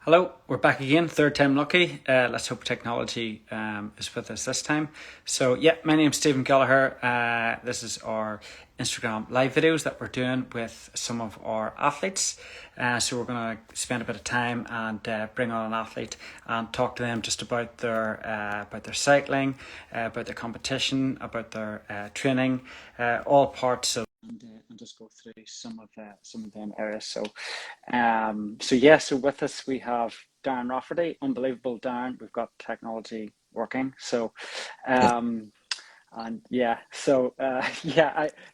Hello, we're back again, third time lucky. Let's hope technology is with us this time. So, yeah, my name's Stephen Gallagher. This is our Instagram live videos that we're doing with some of our athletes. So we're going to spend a bit of time and bring on an athlete and talk to them just about their cycling, about their competition, about their training, all parts of and just go through some of them areas. So with us we have Darren Rafferty, unbelievable Darren. We've got technology working. Um,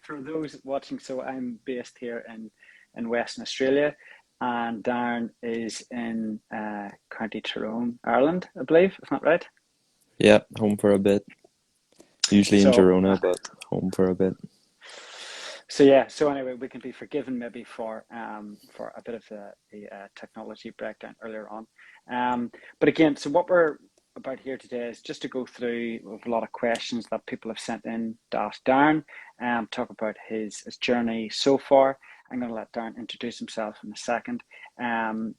for those watching, so I'm based here in Western Australia, and Darren is in County Tyrone, Ireland, I believe. Isn't that right? Yeah, home for a bit. Usually in So Girona, but home for a bit. So anyway, we can be forgiven maybe for a bit of the technology breakdown earlier on. But again, so what we're about here today is just to go through with a lot of questions that people have sent in to ask Darren, talk about his journey so far. I'm going to let Darren introduce himself in a second,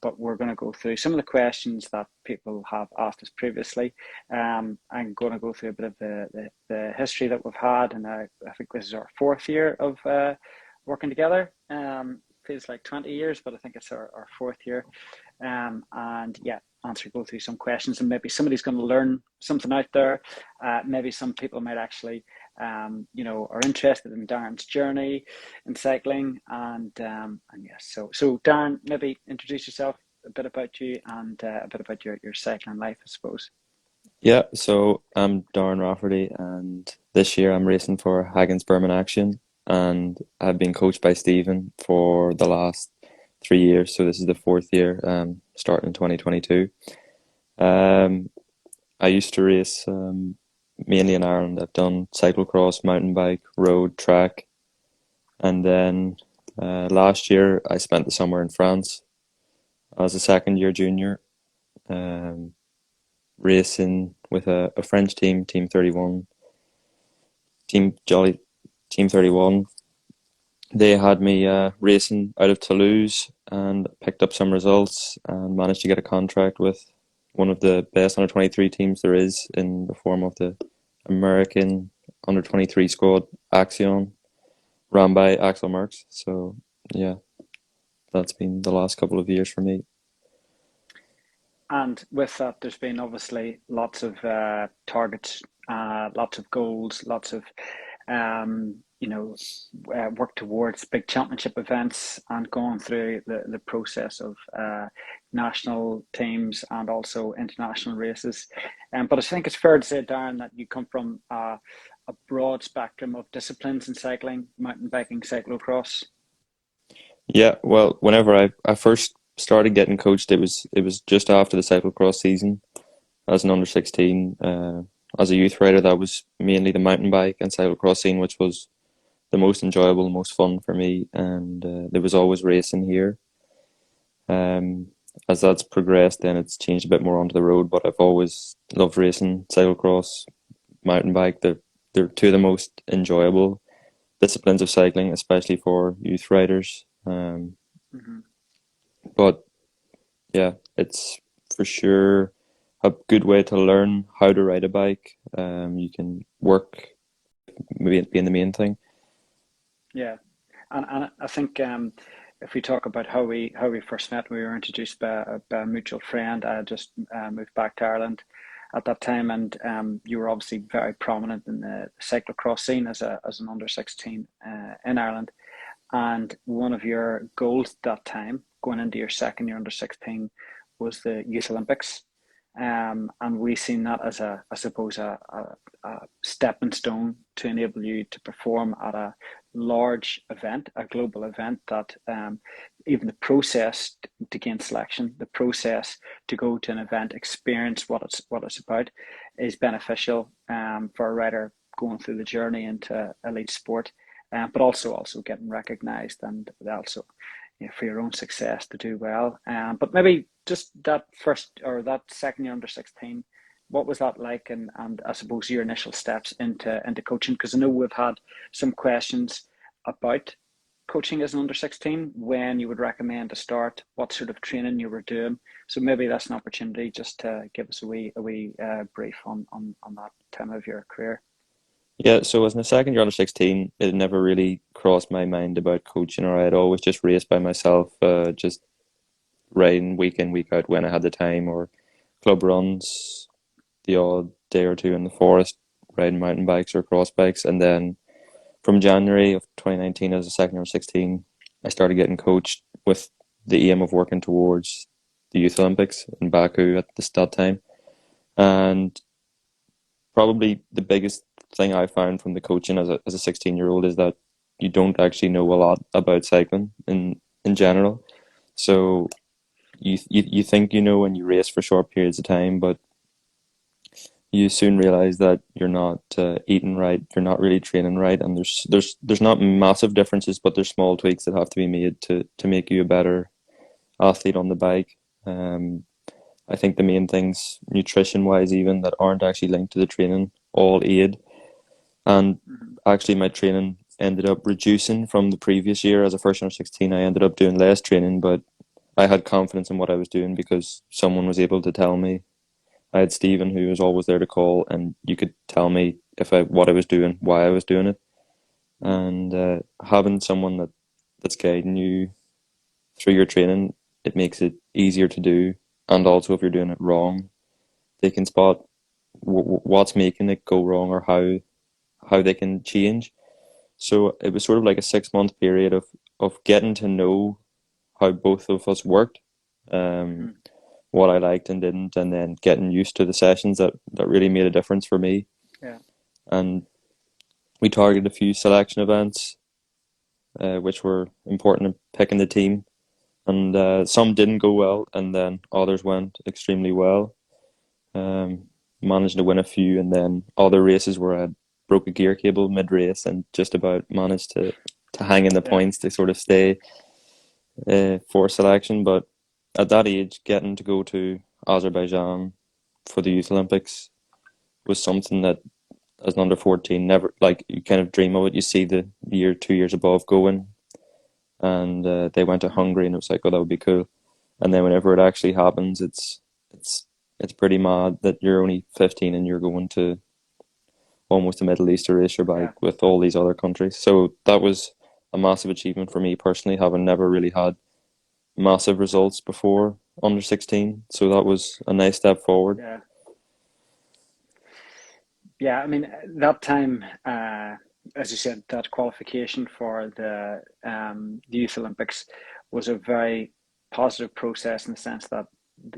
but we're going to go through some of the questions that people have asked us previously. I'm going to go through a bit of the history that we've had, and I think this is our fourth year of working together. Feels like 20 years, but I think it's our fourth year. Go through some questions, and maybe somebody's going to learn something out there. Maybe some people might actually, are interested in Darren's journey in cycling, and yes. So Darren, maybe introduce yourself, a bit about you, and a bit about your cycling life, I suppose. Yeah, so I'm Darren Rafferty, and this year I'm racing for Hagen's Berman Action, and I've been coached by Stephen for the last 3 years. So this is the fourth year, starting in 2022. Um, I used to race mainly in Ireland. I've done cyclocross, mountain bike, road, track, and then last year I spent the summer in France as a second year junior. Um, Racing with a French team, Team 31, Team Jolly, Team 31. They had me racing out of Toulouse and picked up some results and managed to get a contract with one of the best under 23 teams there is in the form of the American under 23 squad, Axion, run by Axel Merckx. So, yeah, that's been the last couple of years for me. And with that, there's been obviously lots of targets, lots of goals, lots of work towards big championship events and going through the process of national teams and also international races. But I think it's fair to say, Darren, that you come from a broad spectrum of disciplines in cycling, mountain biking, cyclocross. Yeah, well, whenever I first started getting coached, it was just after the cyclocross season as an under 16. As a youth rider, that was mainly the mountain bike and cyclocross scene, which was the most enjoyable, most fun for me. And there was always racing here. Um, as that's progressed, then it's changed a bit more onto the road. But I've always loved racing, cyclocross, mountain bike. They're two of the most enjoyable disciplines of cycling, especially for youth riders. Mm-hmm. But yeah, it's for sure a good way to learn how to ride a bike. You can work maybe being the main thing. Yeah, and I think if we talk about how we first met, we were introduced by a mutual friend. I had just moved back to Ireland at that time, and you were obviously very prominent in the cyclocross scene as an under 16 in Ireland. And one of your goals at that time, going into your second year under 16, was the Youth Olympics. And we seen that as I suppose, a stepping stone to enable you to perform at a large event, a global event that even the process to gain selection, the process to go to an event, experience what it's about, is beneficial for a rider going through the journey into elite sport, but also getting recognised, and also, for your own success to do well. But maybe just that first or that second year under 16, what was that like? And I suppose your initial steps into coaching, because I know we've had some questions about coaching as an under 16, when you would recommend to start, what sort of training you were doing. So maybe that's an opportunity just to give us a wee brief on that time of your career. Yeah, so as in a second year under 16, it never really crossed my mind about coaching, or I'd always just raced by myself, just riding week in, week out when I had the time, or club runs, the odd day or two in the forest, riding mountain bikes or cross bikes. And then from January of 2019, as a second year under 16, I started getting coached with the aim of working towards the Youth Olympics in Baku at that time. And probably the biggest thing I found from the coaching as a 16-year-old is that you don't actually know a lot about cycling in general. So you think you know when you race for short periods of time, but you soon realize that you're not eating right, you're not really training right, and there's not massive differences, but there's small tweaks that have to be made to make you a better athlete on the bike. Um, I think the main things, nutrition wise, even that aren't actually linked to the training, all aid. And Mhm. actually, my training ended up reducing from the previous year. As a first under 16, I ended up doing less training, but I had confidence in what I was doing because someone was able to tell me. I had Stephen who was always there to call, and you could tell me if I what I was doing, why I was doing it, and having someone that's guiding you through your training, it makes it easier to do. And also, if you're doing it wrong, they can spot what's making it go wrong or how they can change. So it was sort of like a 6 month period of getting to know how both of us worked, um, Mhm. what I liked and didn't, and then getting used to the sessions that really made a difference for me. Yeah. And we targeted a few selection events, which were important in picking the team. And some didn't go well, and then others went extremely well. Um, Managed to win a few, and then other races where I broke a gear cable mid race and just about managed to hang in the Yeah. points to sort of stay for selection. But at that age, getting to go to Azerbaijan for the Youth Olympics was something that, as an under 14, never like you kind of dream of it. You see the year, 2 years above going, and they went to Mhm. Hungary, and it was like, oh, that would be cool. And then whenever it actually happens, it's it's pretty mad that you're only 15 and you're going to almost a Middle East to race your Yeah. bike with all these other countries. So that was a massive achievement for me personally, having never really had massive results before under 16. So that was a nice step forward. Yeah. Yeah, I mean, that time, as you said, that qualification for the Youth Olympics was a very positive process in the sense that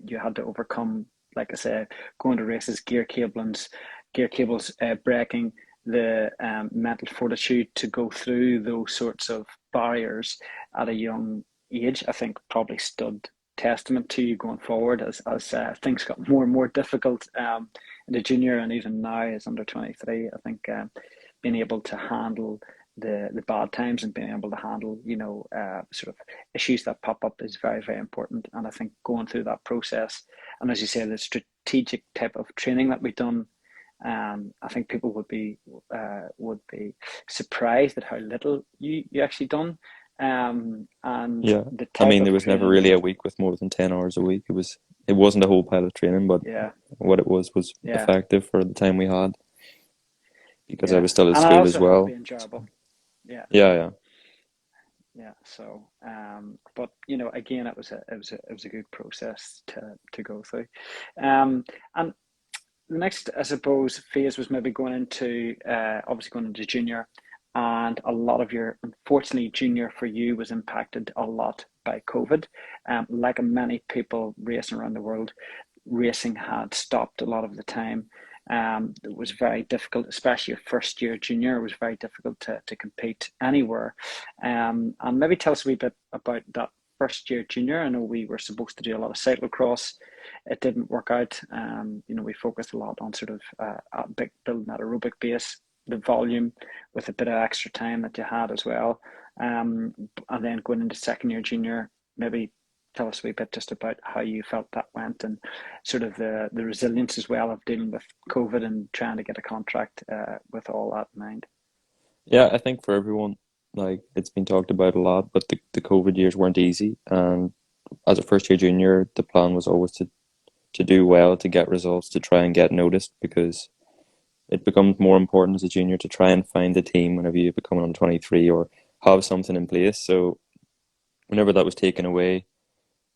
you had to overcome, like I said, going to races, gear cables breaking, the mental fortitude to go through those sorts of barriers at a young age. I think probably stood testament to you going forward as things got more and more difficult. The junior and even now as under 23, I think being able to handle the bad times and being able to handle sort of issues that pop up is very very important. And I think going through that process, and as you say, the strategic type of training that we've done, I think people would be surprised at how little you actually done, and Yeah. the I type mean, there of was never training really a was. week with more than 10 hours a week. It wasn't a whole pile of training, but Yeah, what it was yeah, effective for the time we had because I yeah, was still at and I school as also had to be well. enjoyable. Yeah, Yeah, yeah. yeah. So, but again, it was a good process to go through. And the next, I suppose, phase was maybe going into obviously going into junior, and a lot of your, unfortunately, junior for you was impacted a lot by COVID. Like many people racing around the world, racing had stopped a lot of the time. It was very difficult, especially a first year junior. It was very difficult to compete anywhere. And maybe tell us a wee bit about that first year junior. I know we were supposed to do a lot of cyclocross. It didn't work out. We focused a lot on sort of big building that aerobic base, the volume, with a bit of extra time that you had as well. And then going into second year junior, maybe tell us a wee bit just about how you felt that went, and sort of the resilience as well of dealing with COVID and trying to get a contract with all that in mind. Yeah, I think for everyone, like it's been talked about a lot, but the COVID years weren't easy. And as a first year junior, the plan was always to do well, to get results, to try and get noticed, because it becomes more important as a junior to try and find a team whenever you become under 23 or have something in place. So whenever that was taken away,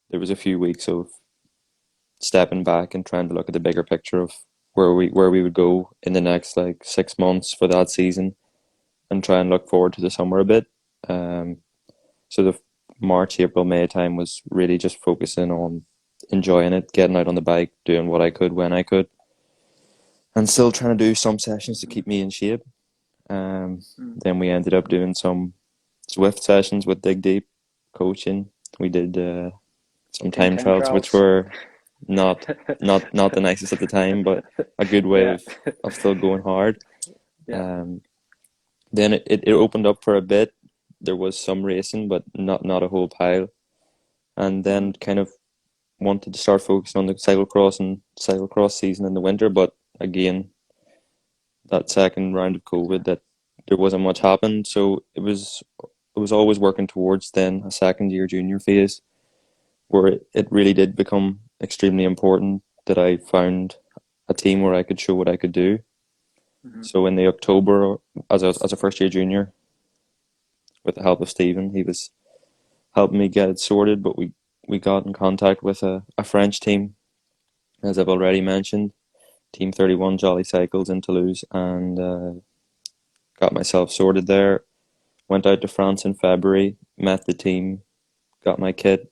there was a few weeks of stepping back and trying to look at the bigger picture of where we would go in the next like 6 months for that season, and try and look forward to the summer a bit. Um, so the March, April, May time was really just focusing on enjoying it, getting out on the bike, doing what I could when I could, and still trying to do some sessions to keep me in shape. Mm. Then we ended up doing some Swift sessions with Dig Deep coaching. We did some 10 time time trials, which trials. were not not the nicest at the time, but a good way Yeah. of still going hard. Yeah. Um, then it opened up for a bit. There was some racing, but not a whole pile. And Hmm. then kind of wanted to start focusing on the cyclocross season in the winter, but again, that second round of Yeah. COVID, that there wasn't much happened. So it was always working towards then a second year junior phase where it really did become extremely important that I found a team where I could show what I could do. Hmm. So in the October, as a first year junior, with the help of Stephen, he was helping me get it sorted. But we got in contact with a French team, as I've already mentioned, Team 31 Jolly Cycles in Toulouse, and got myself sorted there. Went out to France in February, met the team, got my kit.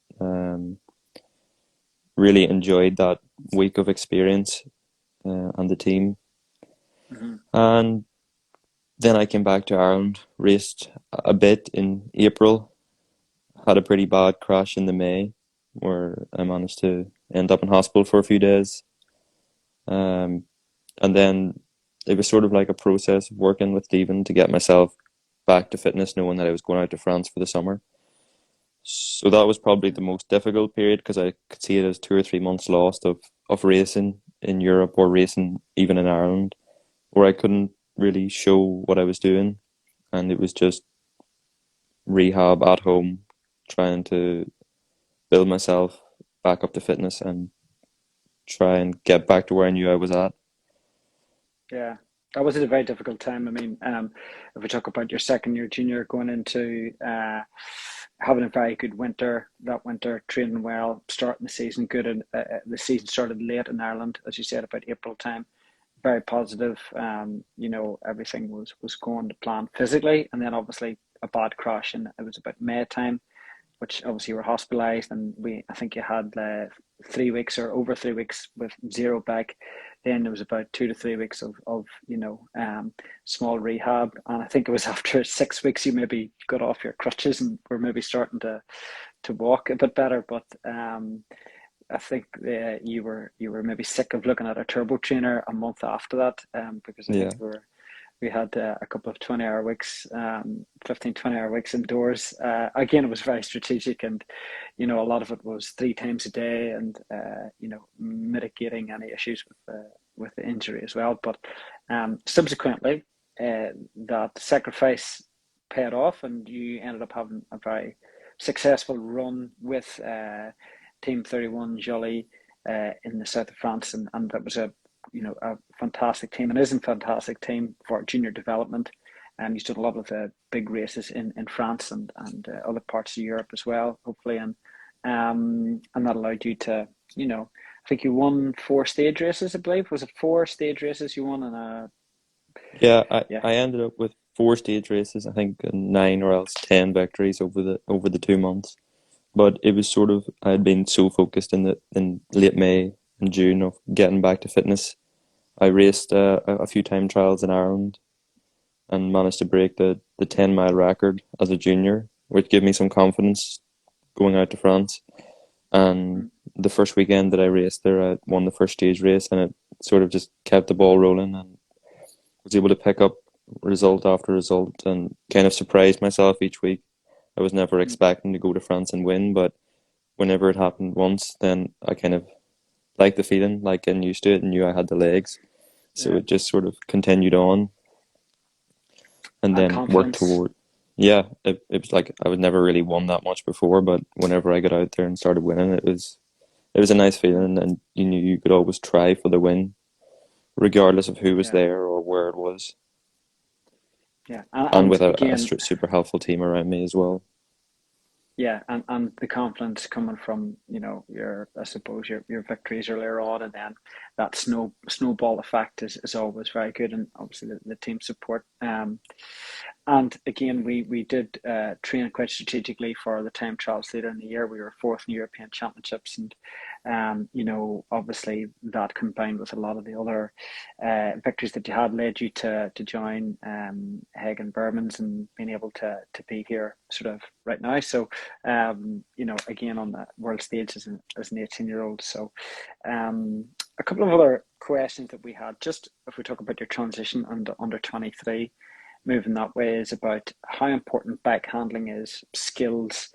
Really enjoyed that week of experience and the team. Hmm. And then I came back to Ireland, raced a bit in April, had a pretty bad crash in the May where I managed to end up in hospital for a few days. Um, and then it was sort of like a process of working with Stephen to get myself back to fitness, knowing that I was going out to France for the summer. So that was probably the most difficult period because I could see it as 2 or 3 months lost of racing in Europe or racing even in Ireland, where I couldn't really show what I was doing. And it was just rehab at home, trying to build myself back up to fitness and try and get back to where I knew I was at. Yeah, that was a very difficult time. I mean, if we talk about your second year junior going into having a very good winter, that winter training well, starting the season good, and the season started late in Ireland, as you said, about April time. Very positive. Everything was going to plan physically, and then obviously a bad crash, and it was about May time, which obviously were hospitalised, and I think you had 3 weeks or over 3 weeks with zero back. Then there was about 2 to 3 weeks of small rehab, and I think it was after 6 weeks you maybe got off your crutches and were maybe starting to walk a bit better. But I think you were maybe sick of looking at a turbo trainer a month after that, because I think Yeah, we had a couple of 20-hour weeks, 15, 20-hour weeks indoors. Again, it was very strategic, and a lot of it was 3 times a day, and mitigating any issues with the injury as well. But subsequently, that sacrifice paid off, and you ended up having a very successful run with Team 31 Joly in the south of France, and that was a fantastic team, and is a fantastic team for junior development. He's done a lot of big races in France and other parts of Europe as well, hopefully, and that allowed you to, I think you won 4 stage races, I believe. Was it 4 stage races you won? And yeah. I, yeah, I ended up with 4 stage races, I think, and 9 or else 10 victories over the 2 months. But it was sort of I had been so focused in late May and June of getting back to fitness. I raced a few time trials in Ireland and managed to break the 10 mile record as a junior, which gave me some confidence going out to France. And mm, the first weekend that I raced there, I won the first stage race, and it sort of just kept the ball rolling, and was able to pick up result after result and kind of surprise myself each week. I was never mm, expecting to go to France and win, but whenever it happened once, then I kind of liked the feeling, like getting used to it, and knew I had the legs. So yeah, it just sort of continued on, and and then worked confidence. toward. Yeah, it was like I would never really won that much before, but whenever I got out there and started winning, it was a nice feeling, and you knew you could always try for the win, regardless of who was Yeah, there or where it was, yeah, and and with a again, super helpful team around me as well. yeah, and the confidence coming from, your, I suppose, your victories earlier on, and then that snowball effect is always very good, and obviously the team support. And again, we did train quite strategically for the time trials later in the year. We were fourth in European Championships, and obviously that combined with a lot of the other victories that you had led you to join Hagen Bermans and being able to be here sort of right now. So again on the world stage as an 18-year-old. So um, a couple of other questions that we had, just if we talk about your transition under 23, moving that way, is about how important bike handling is, skills.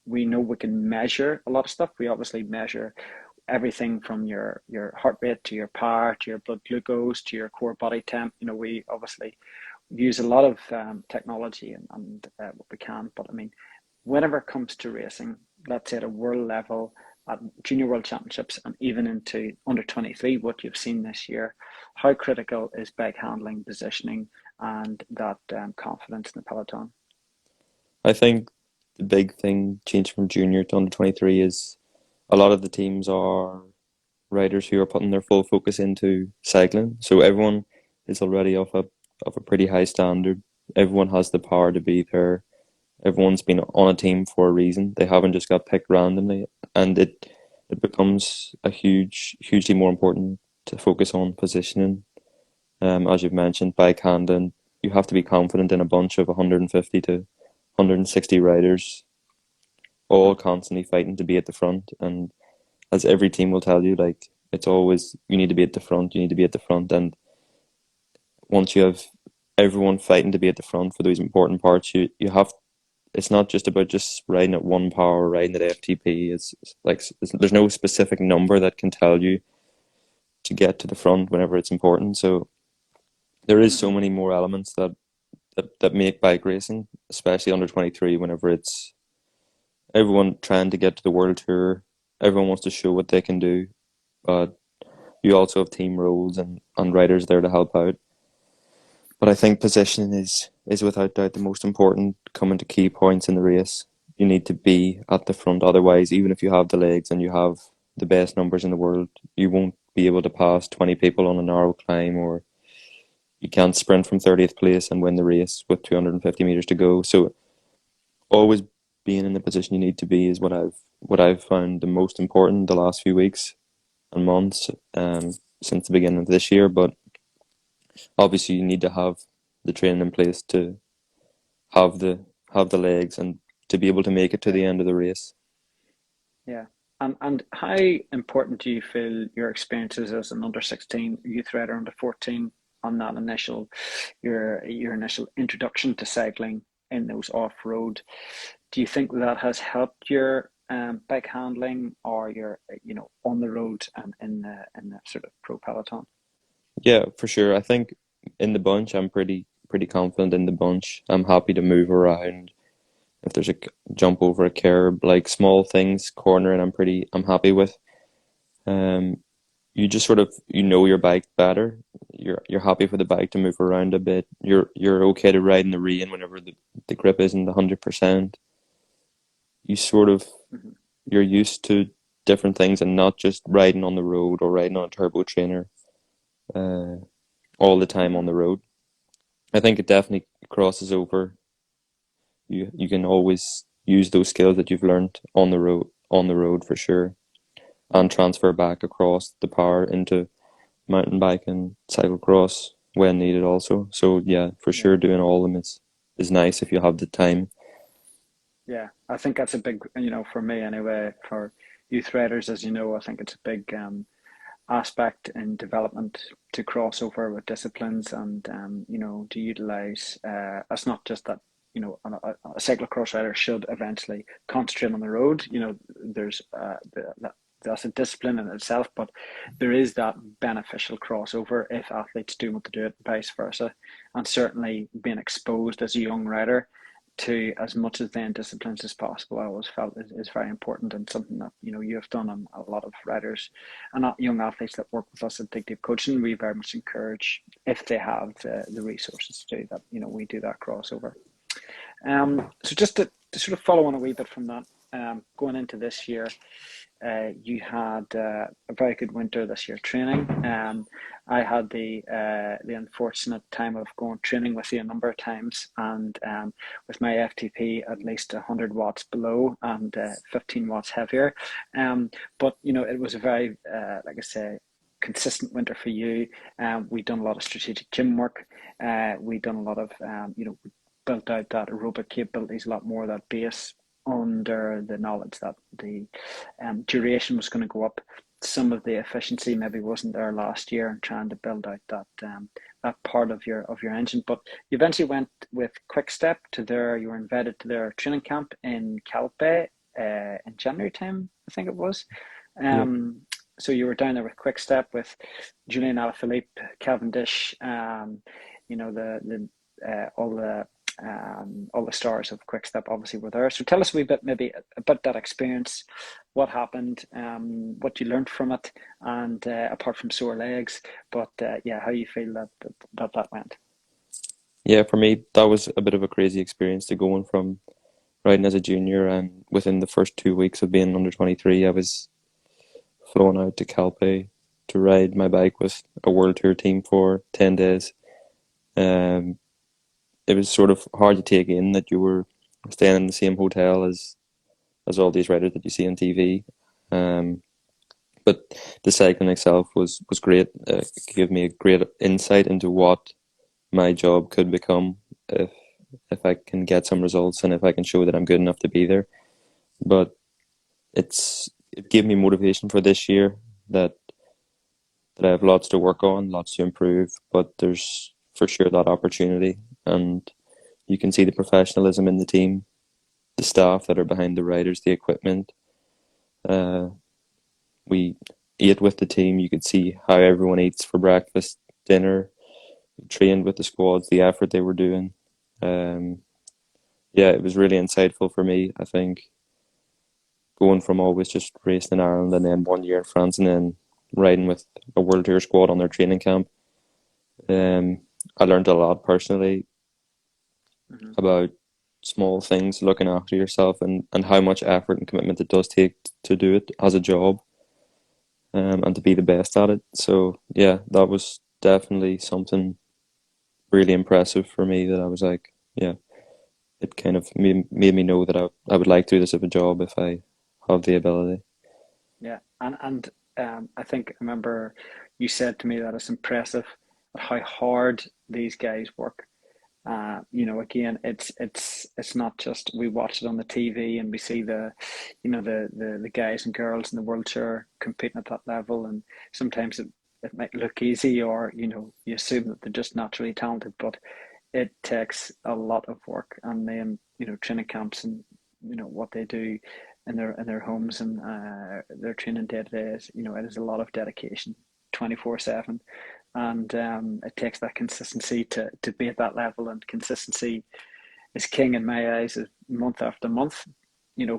We know we can measure a lot of stuff. We obviously measure everything from your heart rate to your power to your blood glucose to your core body temp. We obviously use a lot of technology and what we can. But I mean, whenever it comes to racing, let's say at a world level, at junior world championships, and even into under 23, what you've seen this year, how critical is bike handling, positioning, and that confidence in the peloton? I think the big thing changing from junior to under 23 is a lot of the teams are riders who are putting their full focus into cycling. So everyone is already of a pretty high standard. Everyone has the power to be there. Everyone's been on a team for a reason. They haven't just got picked randomly, and it becomes hugely more important to focus on positioning. As you've mentioned, bike handling, you have to be confident in a bunch of 150 to 160 riders, all constantly fighting to be at the front. And as every team will tell you, like it's always you need to be at the front, you need to be at the front. And once you have everyone fighting to be at the front for those important parts, you have it's not just about just riding at one power, riding at FTP. It's like there's no specific number that can tell you to get to the front whenever it's important. So there is so Mm-hmm. many more elements that make bike racing, especially under 23, whenever it's everyone trying to get to the world tour. Everyone wants to show what they can do, but you also have team roles and riders there to help out. But I think positioning is without doubt the most important coming to key points in the race. You need to be at the front. Otherwise, even if you have the legs and you have the best numbers in the world, you won't be able to pass 20 people on a narrow climb, or you can't sprint from 30th place and win the race with 250 meters to go. So always being in the position you need to be is what I've found the most important the last few weeks and months since the beginning of this year. But obviously, you need to have the training in place to have the have the legs and to be able to make it to Yeah, the end of the race. yeah. And how important do you feel your experiences as an under 16 youth rider, under 14, on that initial your initial introduction to cycling in those off road? Do you think that has helped your bike handling, or your on the road and in the sort of pro peloton? Yeah, for sure. I think in the bunch, I'm pretty confident in the bunch. I'm happy to move around. If there's a jump over a curb, like small things, cornering, I'm happy with. Um, you just sort of your bike better. You're happy for the bike to move around a bit. You're okay to ride in the rain whenever the grip isn't 100%. You sort of Hmm. you're used to different things and not just riding on the road or riding on a turbo trainer uh, all the time on Hmm. the road. I think it definitely crosses over. You can always use those skills that you've learned on the road for sure, and Yeah, transfer back across the power into mountain bike and cyclocross when needed also. So yeah, for yeah, sure doing all of them is nice if you have the time. yeah. I think that's a big, for me anyway, for youth riders, as you know, I think it's a big aspect in development to cross over with disciplines, and to utilize. It's not just that a cyclocross rider should eventually concentrate on the road. There's that's a discipline in itself, but there is that beneficial crossover if athletes do want to do it, vice versa, and certainly being exposed as a young rider to as much of the disciplines as possible, I always felt is very important, and something that you have done, and a lot of riders and not young athletes that work with us at Dig Deep Coaching. We very much encourage, if they have the resources to do that, we do that crossover. So just to sort of follow on a wee bit from that, going into this year, you had a very good winter this year training. I had the unfortunate time of going training with you a number of times, and with my FTP at least 100 watts below and 15 watts heavier. But it was a very, like I say, consistent winter for you. We've done a lot of strategic gym work. We've done a lot of, built out that aerobic capabilities, a lot more of that base, under the knowledge that the duration was going to go up. Some of the efficiency maybe wasn't there last year, and trying to build out that part of your engine. But you eventually went with Quick Step to you were invited to their training camp in Calpe in January time, I think it was. Yeah. So you were down there with Quick Step with Julian Alaphilippe, Cavendish, the all the stars of Quick Step obviously were there. So tell us a wee bit maybe about that experience, what happened, what you learned from it, and apart from sore legs, but how you feel that went. Yeah, for me, that was a bit of a crazy experience to going from riding as a junior, and within the first 2 weeks of being under 23, I was flown out to Calpe to ride my bike with a World Tour team for 10 days. It was sort of hard to take in that you were staying in the same hotel as all these riders that you see on TV. But the cycling itself was great. It gave me a great insight into what my job could become if I can get some results and if I can show that I'm good enough to be there. But it gave me motivation for this year that I have lots to work on, lots to improve, but there's for sure that opportunity, and you can see the professionalism in the team, the staff that are behind the riders, the equipment. We ate with the team. You could see how everyone eats for breakfast, dinner. We trained with the squads, the effort they were doing. It was really insightful for me. I think going from always just racing in Ireland and then 1 year in France and then riding with a World Tour squad on their training camp, I learned a lot personally about small things, looking after yourself, and how much effort and commitment it does take to do it as a job, and to be the best at it. So yeah, that was definitely something really impressive for me, that I was like, yeah, it kind of made me know that I would like to do this as a job if I have the ability. Yeah, and I think I remember you said to me that it's impressive how hard these guys work. Again, it's not just we watch it on the TV and we see the guys and girls in the World Tour competing at that level, and sometimes it might look easy, or you assume that they're just naturally talented, but it takes a lot of work. And then training camps, and what they do in their homes, and their training day to day is it is a lot of dedication, 24/7. And it takes that consistency to be at that level, and consistency is king in my eyes. Is month after month,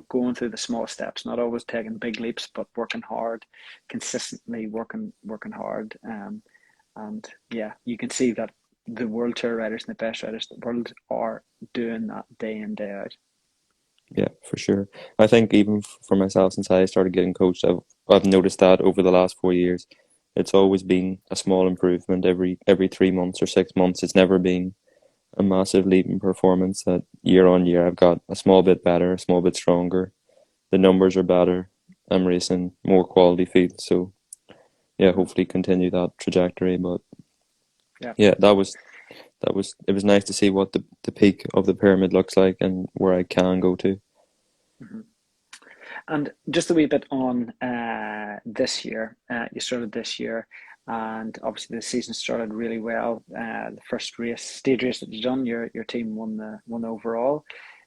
going through the small steps, not always taking big leaps, but working hard, consistently working hard. And yeah, you can see that the World Tour riders and the best riders in the world are doing that day in, day out. Yeah, for sure. I think even for myself, since I started getting coached, I've noticed that over the last 4 years, it's always been a small improvement every 3 months or 6 months. It's never been a massive leap in performance. That year on year, I've got a small bit better, a small bit stronger. The numbers are better. I'm racing more quality fields. So yeah, hopefully continue that trajectory. But Yeah. yeah, it was nice to see what the peak of the pyramid looks like and where I can go to. Mm-hmm. And just a wee bit on this year. You started this year, and obviously the season started really well. The first stage race that you done, your team won overall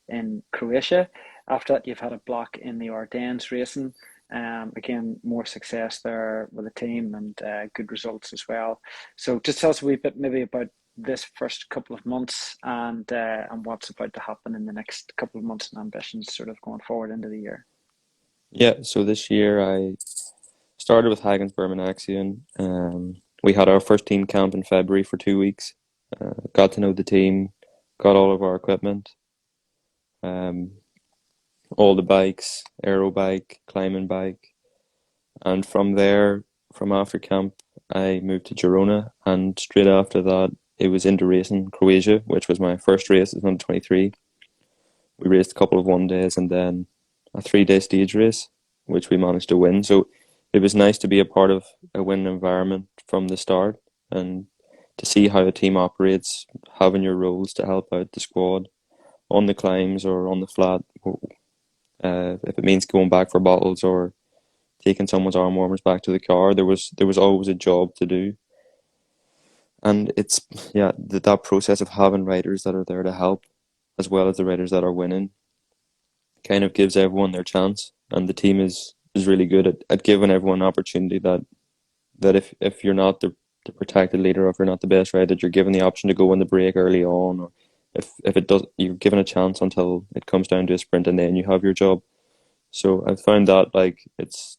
in Croatia. After that, you've had a block in the Ardennes racing. Again, more success there with the team and good results as well. So just tell us a wee bit maybe about this first couple of months and what's about to happen in the next couple of months and ambitions sort of going forward into the year. Yeah, so this year I started with Hagen's Berman Axion. We had our first team camp in February for 2 weeks. Got to know the team, got all of our equipment, um, all the bikes, aero bike, climbing bike, and from there, from after camp, I moved to Girona, and straight after that, it was into racing Croatia, which was my first race as under 23. We raced a couple of 1 days and then a 3 day stage race, which we managed to win. So it was nice to be a part of a winning environment from the start and to see how a team operates, having your roles to help out the squad on the climbs or on the flat. If it means going back for bottles or taking someone's arm warmers back to the car, there was always a job to do. And it's yeah, that process of having riders that are there to help as well as the riders that are winning kind of gives everyone their chance, and the team is really good at giving everyone an opportunity that if you're not the protected leader, or if you're not the best rider, that you're given the option to go in the break early on, or if it does, you're given a chance until it comes down to a sprint, and then you have your job. So I've found that like it's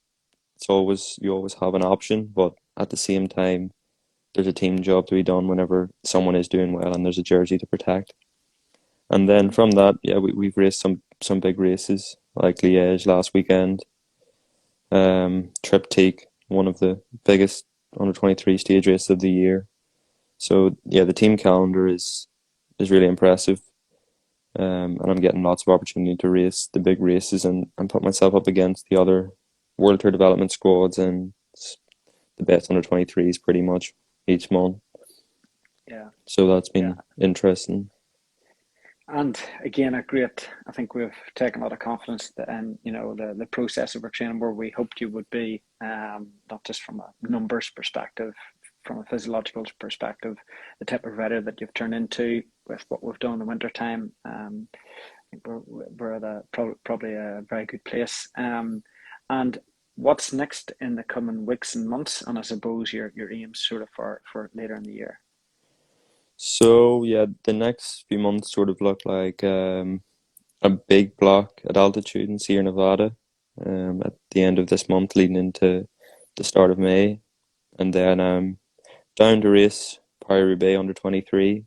always you always have an option, but at the same time there's a team job to be done whenever someone is doing well and there's a jersey to protect. And then from that, yeah, we've raced some big races like Liège last weekend, Triptyque, one of the biggest under 23 stage races of the year. So yeah, the team calendar is really impressive, and I'm getting lots of opportunity to race the big races and put myself up against the other World Tour development squads and the best under 23s pretty much each month. Yeah, So that's yeah. been interesting. And again, a great. I think we've taken a lot of confidence in the process of our training where we hoped you would be, not just from a numbers perspective, from a physiological perspective, the type of rider that you've turned into with what we've done in the winter time. I think we're at probably a very good place. And what's next in the coming weeks and months, and I suppose your aims sort of for later in the year. So yeah, the next few months sort of look like a big block at altitude in Sierra Nevada, at the end of this month, leading into the start of May, and then down to race Paris-Roubaix under 23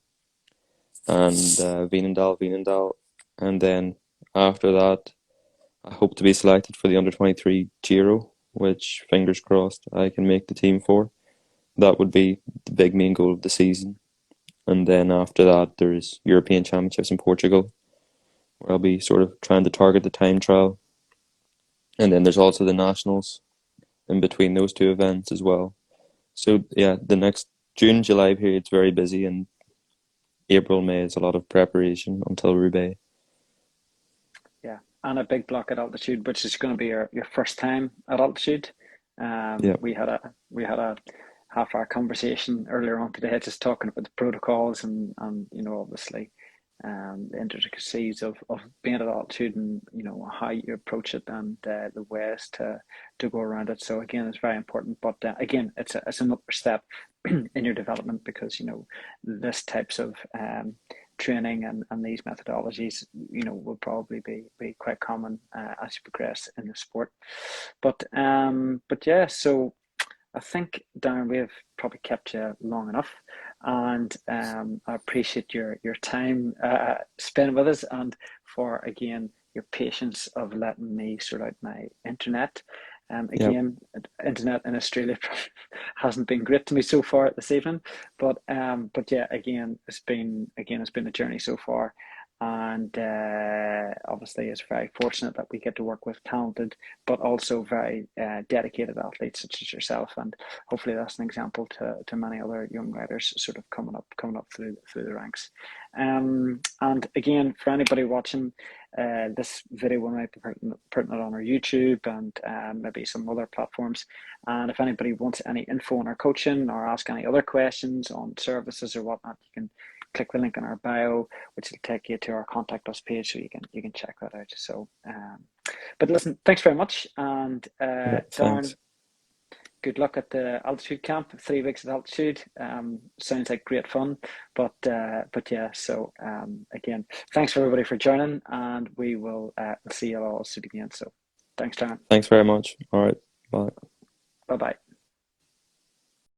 and Veenendaal, and then after that, I hope to be selected for the under 23 Giro, which fingers crossed I can make the team for. That would be the big main goal of the season. And then after that, there's European Championships in Portugal, where I'll be sort of trying to target the time trial. And then there's also the Nationals in between those two events as well. So yeah, the next June, July period's very busy, and April, May is a lot of preparation until Roubaix. Yeah, and a big block at altitude, which is going to be your first time at altitude. Yeah, We had a half-hour conversation earlier on today, just talking about the protocols and obviously the intricacies of being at altitude and how you approach it and the ways to go around it. So again, it's very important. But again, it's another step in your development because this types of training and these methodologies will probably be quite common as you progress in the sport. But yeah, so I think, Darren, we have probably kept you long enough, and I appreciate your time spent with us, and for again your patience of letting me sort out my internet. yeah, Again, internet in Australia hasn't been great to me so far this evening, but yeah, again it's been a journey so far, and obviously it's very fortunate that we get to work with talented but also very dedicated athletes such as yourself, and hopefully that's an example to many other young riders sort of coming up through the ranks. And again, for anybody watching, this video will might be pertinent on our YouTube and maybe some other platforms. And if anybody wants any info on our coaching or ask any other questions on services or whatnot, you can click the link in our bio, which will take you to our contact us page, so you can check that out. So, but listen, thanks very much, and Yeah, Darren, thanks. good luck at the altitude camp. 3 weeks at altitude. Sounds like great fun. But yeah. So again, thanks for everybody for joining, and we will see you all soon again. So thanks, Darren. Thanks very much. All right. Bye. Bye bye.